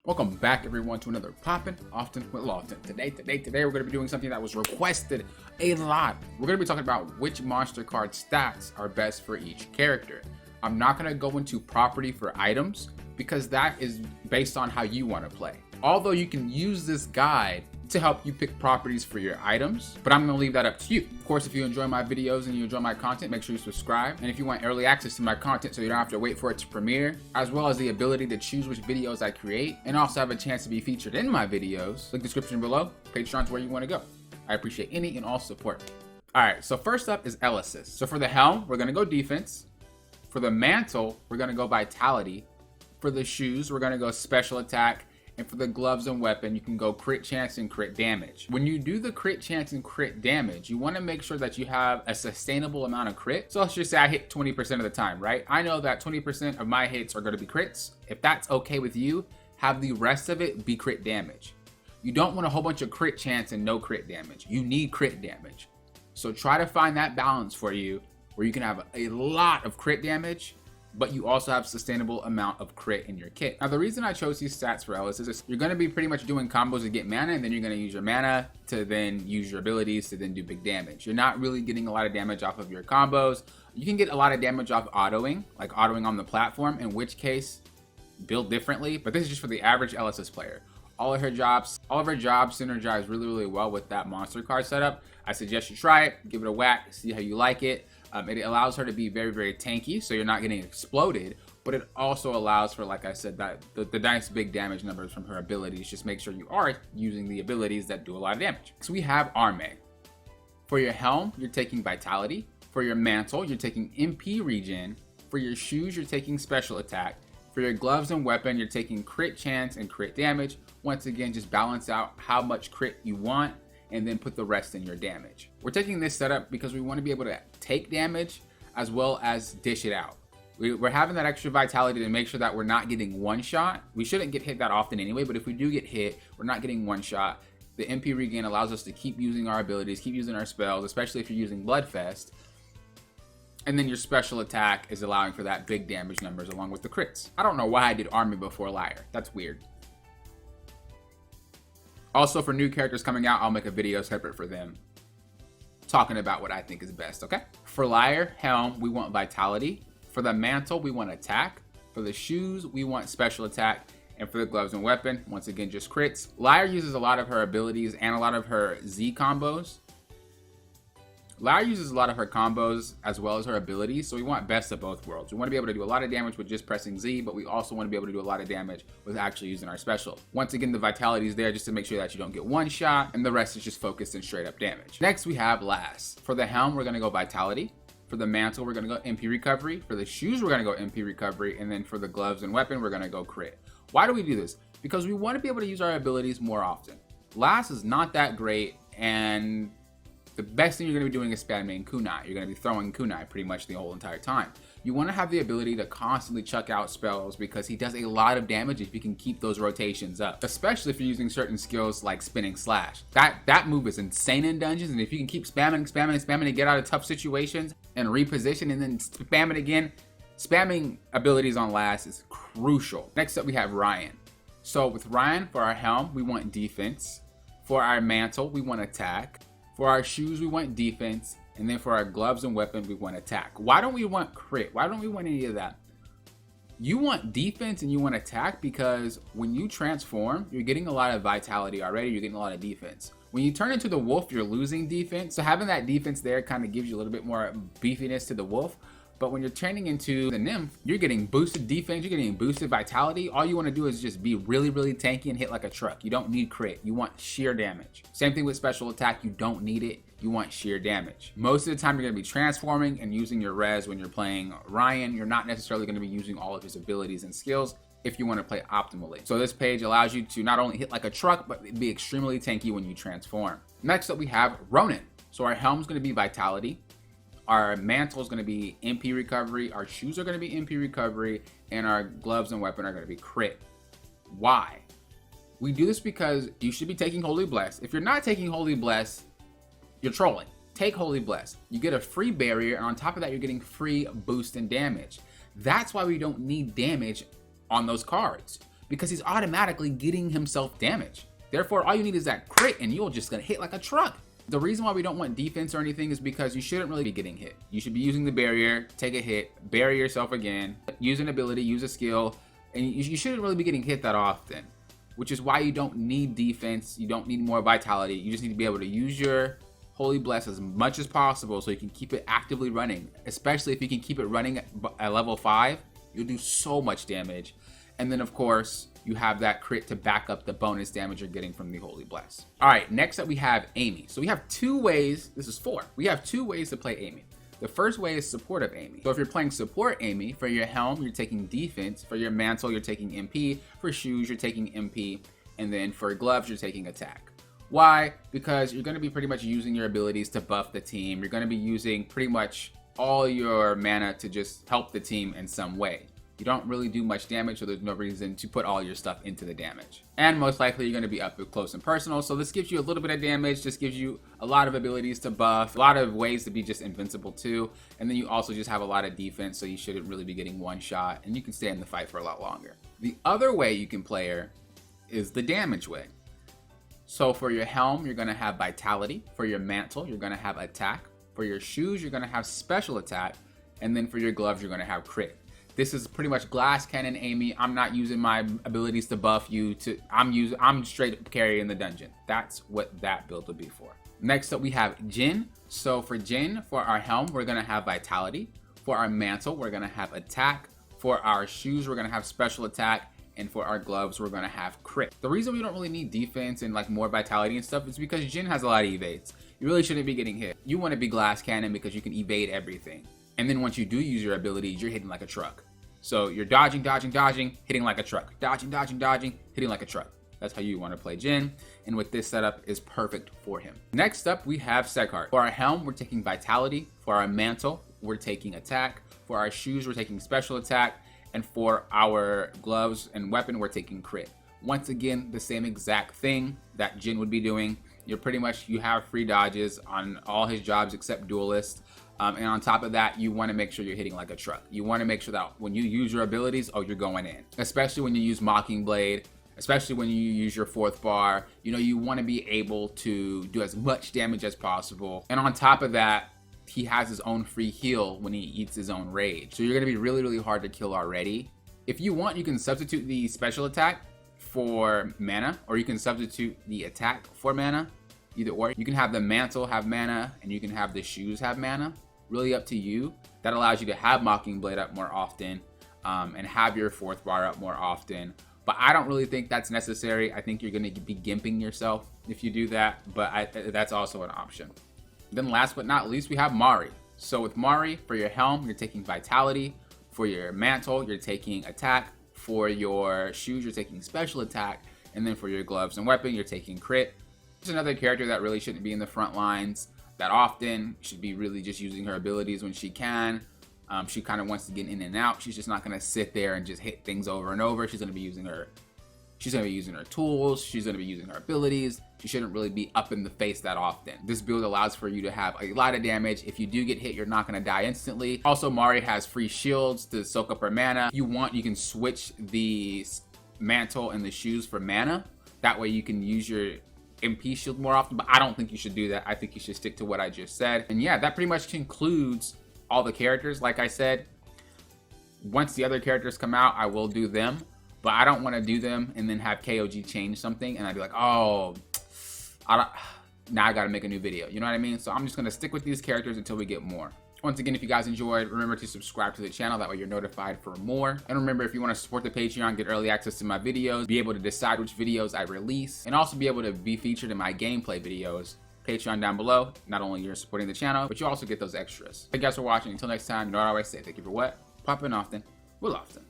Welcome back, everyone, to another Poppin' Often with Lofton. Today, we're going to be doing something that was requested a lot. We're going to be talking about which monster card stats are best for each character. I'm not going to go into property for items because that is based on how you want to play. Although you can use this guide to help you pick properties for your items, but I'm going to leave that up to you. Of course, if you enjoy my videos and you enjoy my content, make sure you subscribe. And if you want early access to my content so you don't have to wait for it to premiere, as well as the ability to choose which videos I create, and also have a chance to be featured in my videos, link description below. Patreon's where you want to go. I appreciate any and all support. All right, so first up is Elysis. So for the helm, we're going to go defense. For the mantle, we're going to go vitality. For the shoes, we're going to go special attack. And for the gloves and weapon, you can go crit chance and crit damage. When you do the crit chance and crit damage, you want to make sure that you have a sustainable amount of crit. So let's just say I hit 20% of the time, right? I know that 20% of my hits are going to be crits. If that's okay with you, have the rest of it be crit damage. You don't want a whole bunch of crit chance and no crit damage. You need crit damage. So try to find that balance for you where you can have a lot of crit damage, but you also have sustainable amount of crit in your kit. Now, the reason I chose these stats for Elysis is you're going to be pretty much doing combos to get mana, and then you're going to use your mana to then use your abilities to then do big damage. You're not really getting a lot of damage off of your combos. You can get a lot of damage off autoing, like autoing on the platform, in which case build differently, but this is just for the average Elysis player. All of her jobs synergize really well with that monster card setup. I suggest you try it, give it a whack, see how you like it. It allows her to be very tanky, so you're not getting exploded, but it also allows for, like I said, that the nice big damage numbers from her abilities. Just make sure you are using the abilities that do a lot of damage. So we have Arme. For your helm, you're taking vitality. For your mantle, you're taking MP regen. For your shoes, you're taking special attack. For your gloves and weapon, you're taking crit chance and crit damage. Once again, just balance out how much crit you want and then put the rest in your damage. We're taking this setup because we want to be able to take damage as well as dish it out. We're having that extra vitality to make sure that we're not getting one shot. We shouldn't get hit that often anyway, but if we do get hit, we're not getting one shot. The MP regain allows us to keep using our abilities, keep using our spells, especially if you're using Bloodfest. And then your special attack is allowing for that big damage numbers along with the crits. I don't know why I did Army before Liar. That's weird. Also, for new characters coming out, I'll make a video separate for them talking about what I think is best, okay? For Liar, Helm, we want Vitality. For the Mantle, we want Attack. For the Shoes, we want Special Attack. And for the Gloves and Weapon, once again, just crits. Liar uses a lot of her abilities and a lot of her Z combos. Liar uses a lot of her combos as well as her abilities, so we want best of both worlds. We want to be able to do a lot of damage with just pressing Z, but we also want to be able to do a lot of damage with actually using our special. Once again, the vitality is there just to make sure that you don't get one shot, and the rest is just focused and straight up damage. Next, we have Last. For the helm, we're going to go vitality. For the mantle, we're going to go MP recovery. For the shoes, we're going to go MP recovery. And then for the gloves and weapon, we're going to go crit. Why do we do this? Because we want to be able to use our abilities more often. Last is not that great, and the best thing you're going to be doing is spamming kunai. You're going to be throwing kunai pretty much the whole entire time. You want to have the ability to constantly chuck out spells because he does a lot of damage if you can keep those rotations up, especially if you're using certain skills like spinning slash. That move is insane in dungeons, and if you can keep spamming to get out of tough situations and reposition and then spam it again, spamming abilities on Last is crucial. Next up, we have Ryan. So with Ryan, for our helm, we want defense. For our mantle, we want attack. For our shoes, we want defense. And then for our gloves and weapon, we want attack. Why don't we want crit? Why don't we want any of that? You want defense and you want attack because when you transform, you're getting a lot of vitality already. You're getting a lot of defense. When you turn into the wolf, you're losing defense. So having that defense there kind of gives you a little bit more beefiness to the wolf. But when you're turning into the nymph, you're getting boosted defense, you're getting boosted vitality. All you want to do is just be really tanky and hit like a truck. You don't need crit. You want sheer damage. Same thing with special attack. You don't need it. You want sheer damage. Most of the time, you're going to be transforming and using your res when you're playing Ryan. You're not necessarily going to be using all of his abilities and skills if you want to play optimally. So this page allows you to not only hit like a truck, but be extremely tanky when you transform. Next up, we have Ronin. So our helm's going to be vitality. Our mantle is going to be MP recovery. Our shoes are going to be MP recovery. And our gloves and weapon are going to be crit. Why? We do this because you should be taking Holy Bless. If you're not taking Holy Bless, you're trolling. Take Holy Bless. You get a free barrier, and on top of that, you're getting free boost and damage. That's why we don't need damage on those cards. because he's automatically getting himself damage. Therefore, all you need is that crit and you'll just gonna hit like a truck. The reason why we don't want defense or anything is because you shouldn't really be getting hit. You should be using the barrier, take a hit, bury yourself again, use an ability, use a skill, and you shouldn't really be getting hit that often, which is why you don't need defense. You don't need more vitality. You just need to be able to use your Holy Bless as much as possible so you can keep it actively running. Especially if you can keep it running at level 5, you'll do so much damage. And then of course, you have that crit to back up the bonus damage you're getting from the Holy Bless. All right, next up we have Amy. So we have 2 ways, this is 4. We have 2 ways to play Amy. The first way is supportive Amy. So if you're playing support Amy, for your helm, you're taking defense. For your mantle, you're taking MP. For shoes, you're taking MP. And then for gloves, you're taking attack. Why? Because you're gonna be pretty much using your abilities to buff the team. You're gonna be using pretty much all your mana to just help the team in some way. You don't really do much damage, so there's no reason to put all your stuff into the damage. And most likely you're gonna be up close and personal, so this gives you a little bit of damage, just gives you a lot of abilities to buff, a lot of ways to be just invincible too, and then you also just have a lot of defense, so you shouldn't really be getting one shot, and you can stay in the fight for a lot longer. The other way you can play her is the damage way. So for your helm, you're gonna have vitality. For your mantle, you're gonna have attack. For your shoes, you're gonna have special attack, and then for your gloves, you're gonna have crit. This is pretty much glass cannon Amy. I'm not using my abilities to buff you. I'm straight carry in the dungeon. That's what that build will be for. Next up we have Jhin. So for Jhin, for our helm, we're gonna have vitality. For our mantle, we're gonna have attack. For our shoes, we're gonna have special attack. And for our gloves, we're gonna have crit. The reason we don't really need defense and like more vitality and stuff is because Jhin has a lot of evades. You really shouldn't be getting hit. You wanna be glass cannon because you can evade everything. And then once you do use your abilities, you're hitting like a truck. So you're dodging, hitting like a truck. Dodging, hitting like a truck. That's how you want to play Jhin. And with this setup is perfect for him. Next up, we have Sekhart. For our helm, we're taking vitality. For our mantle, we're taking attack. For our shoes, we're taking special attack. And for our gloves and weapon, we're taking crit. Once again, the same exact thing that Jhin would be doing. You have free dodges on all his jobs except duelist. And on top of that, you want to make sure you're hitting like a truck. You want to make sure that when you use your abilities, you're going in. Especially when you use Mockingblade, especially when you use your 4th bar. You want to be able to do as much damage as possible. And on top of that, he has his own free heal when he eats his own rage. So you're going to be really, really hard to kill already. If you want, you can substitute the special attack for mana, or you can substitute the attack for mana. Either or. You can have the mantle have mana, and you can have the shoes have mana. Really up to you. That allows you to have Mockingblade up more often, and have your 4th bar up more often. But I don't really think that's necessary. I think you're going to be gimping yourself if you do that, but that's also an option. Then last but not least, we have Mari. So with Mari, for your helm, you're taking vitality. For your mantle, you're taking attack. For your shoes, you're taking special attack. And then for your gloves and weapon, you're taking crit. Just another character that really shouldn't be in the front lines that often. Should be really just using her abilities when she can. She kind of wants to get in and out. She's just not going to sit there and just hit things over and over. She's going to be using her tools. She's going to be using her abilities. She shouldn't really be up in the face that often. This build allows for you to have a lot of damage. If you do get hit, you're not going to die instantly. Also, Mari has free shields to soak up her mana. If you want, you can switch the mantle and the shoes for mana. That way you can use your MP shield more often, but I don't think you should do that. I think you should stick to what I just said. And yeah, that pretty much concludes all the characters. Like I said, once the other characters come out, I will do them, but I don't want to do them and then have KOG change something and I'd be like, oh, now I gotta make a new video. You know what I mean? So I'm just gonna stick with these characters until we get more. Once again, if you guys enjoyed, remember to subscribe to the channel. That way you're notified for more. And remember, if you want to support the Patreon, get early access to my videos, be able to decide which videos I release, and also be able to be featured in my gameplay videos, Patreon down below. Not only you're supporting the channel, but you also get those extras. Thank you guys for watching. Until next time, you know what I always say. Thank you for what? Popping often. Will often.